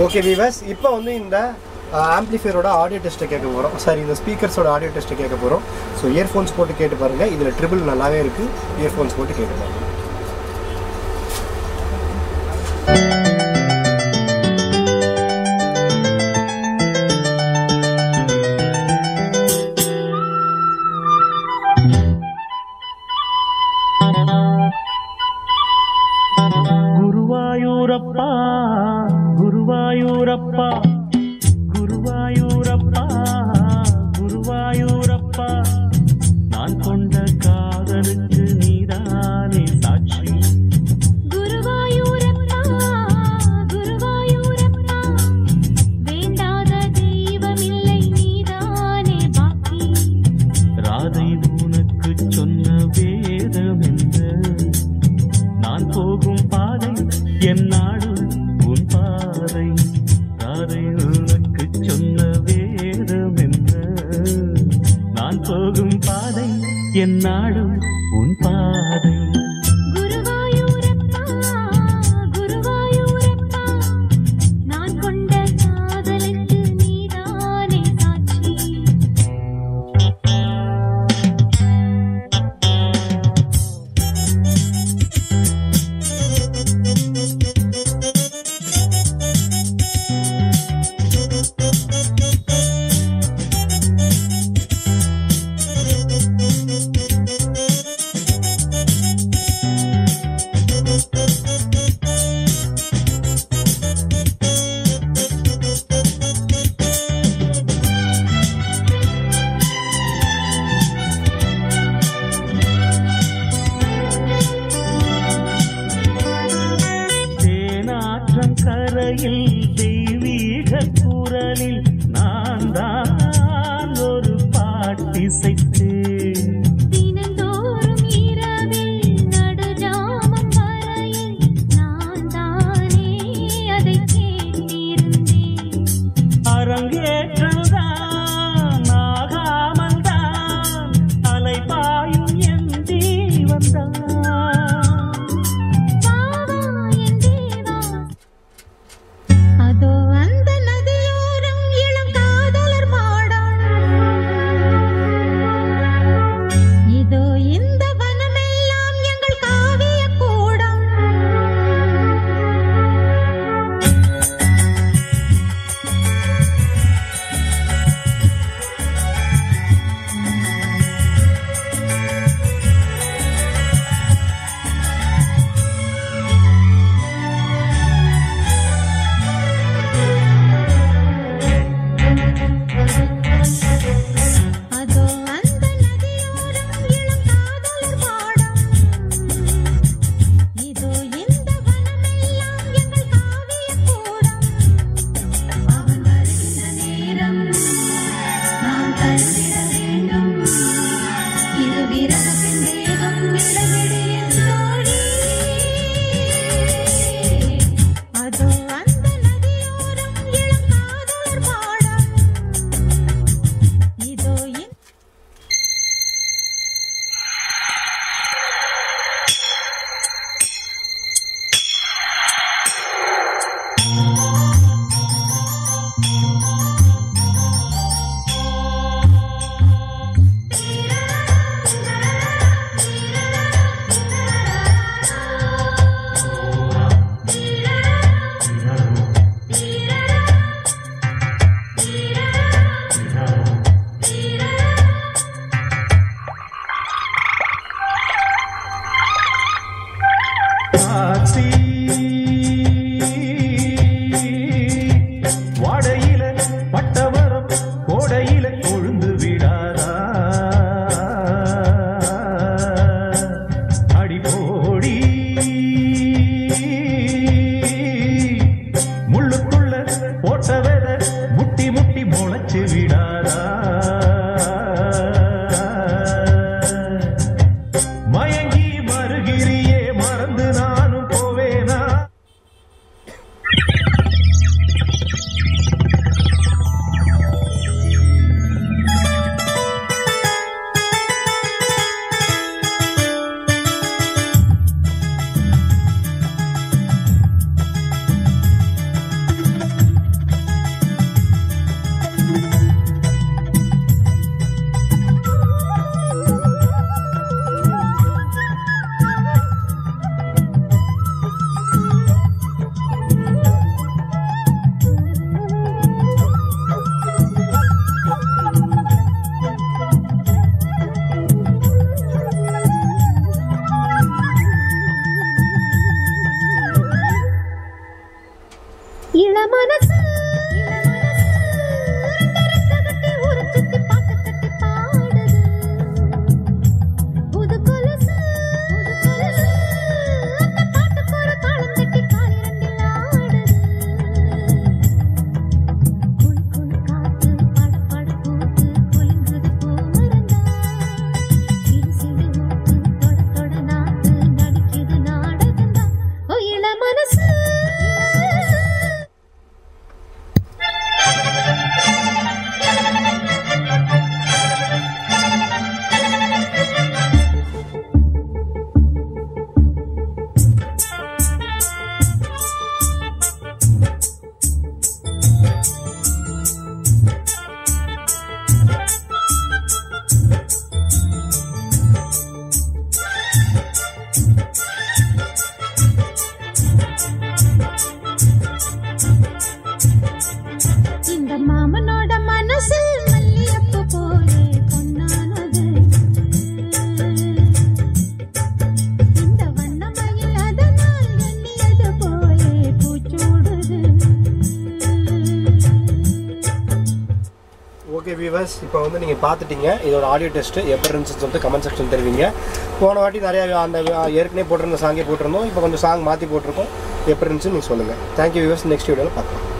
Okay viewers, இப்போ வந்து இந்த ஆம்பிளிஃபையரோட ஆடியோ டெஸ்ட்டை கேட்க போகிறோம். சாரி, இந்த ஸ்பீக்கர்ஸோட ஆடியோ டெஸ்ட்டை கேட்க போகிறோம். ஸோ இயர்ஃபோன்ஸ் போட்டு கேட்டு பாருங்கள். இதில் ட்ரிபிள் நல்லாவே இருக்குது. இயர்ஃபோன்ஸ் போட்டு கேட்டு பாருங்கள். குருவாயூரப்பா குருவாயூரப்பா குருவாயூரப்பா குருவாயூரப்பா, நான் கொண்ட காதலுக்கு நீதானே சாட்சி. குருவாயூரப்பா குருவாயூரப்பா, வேண்டாத தெய்வமில்லை நீதானே பாக்கி. ராதை உனக்கு சொன்ன வேதம் என்ன? நான் போகும் பாதை என் நாடு உன் பாதை. ராதை உனக்கு சொன்ன வேதம் என்ன? நான் போகும் பாதை என் நாடு உன் பாதை. குருவாயூரப்பா குருவாயூரப்பா, நான் கொண்ட காதலுக்கு நீதானே சாட்சி. தேனாற்றம் கரையில் தெய்வீக குரலில் நான் தான் ஒரு பாட்டிசைத்தேன். தினந்தோறும் இரவில் நடுஜாமம் வரையில் நான் தானே அதை கேட்டிருந்தேன். அரங்கேற்றம்தான் ஆகாமல் தான் அலைபாயும் என் ஜீவன்தான். வாவா என் தேவா, அதோ அந்த நதியோரம் இளம் காதலர் மாடம். மனசு ரெண்டரக்ககட்டி ஊரு சுத்தி பாட்டு கட்டி பாடுது புது கொலுசு அந்த பாட்டுக்கு ஒரு தாளம் தட்டி கால் இரண்டில் ஆடுது குளு குளு காத்து படபட பூத்து குலுங்குது பூமரந்தா சிறு சிறு மூக்கு தொட தொட நாக்கு நடிக்குது நாடகந்தா ஓ இள மனசு இந்த மாமனோட மனசு மல்லியப்பூ போலே பொன்னானது இந்த வண்ணமயில் அதனால் எண்ணியது போலே பூச்சூடுது ஓகே வியூவர்ஸ், இப்போ வந்து நீங்கள் பார்த்துட்டீங்க இதோட ஆடியோ டெஸ்ட்டு எப்படி இருந்துச்சுன்னு சொல்லிட்டு கமெண்ட் செக்ஷன் தெரிவிங்க. போன வாட்டி நிறையா அந்த ஏற்கனவே போட்டிருந்த சாங்கே போட்டிருந்தோம், இப்போ கொஞ்சம் சாங் மாற்றி போட்டிருக்கோம். எப்படி இருந்துச்சுன்னு நீங்கள் சொல்லுங்கள். தேங்க்யூ வியூவர்ஸ், நெக்ஸ்ட் வீடியோவில் பார்க்கலாம்.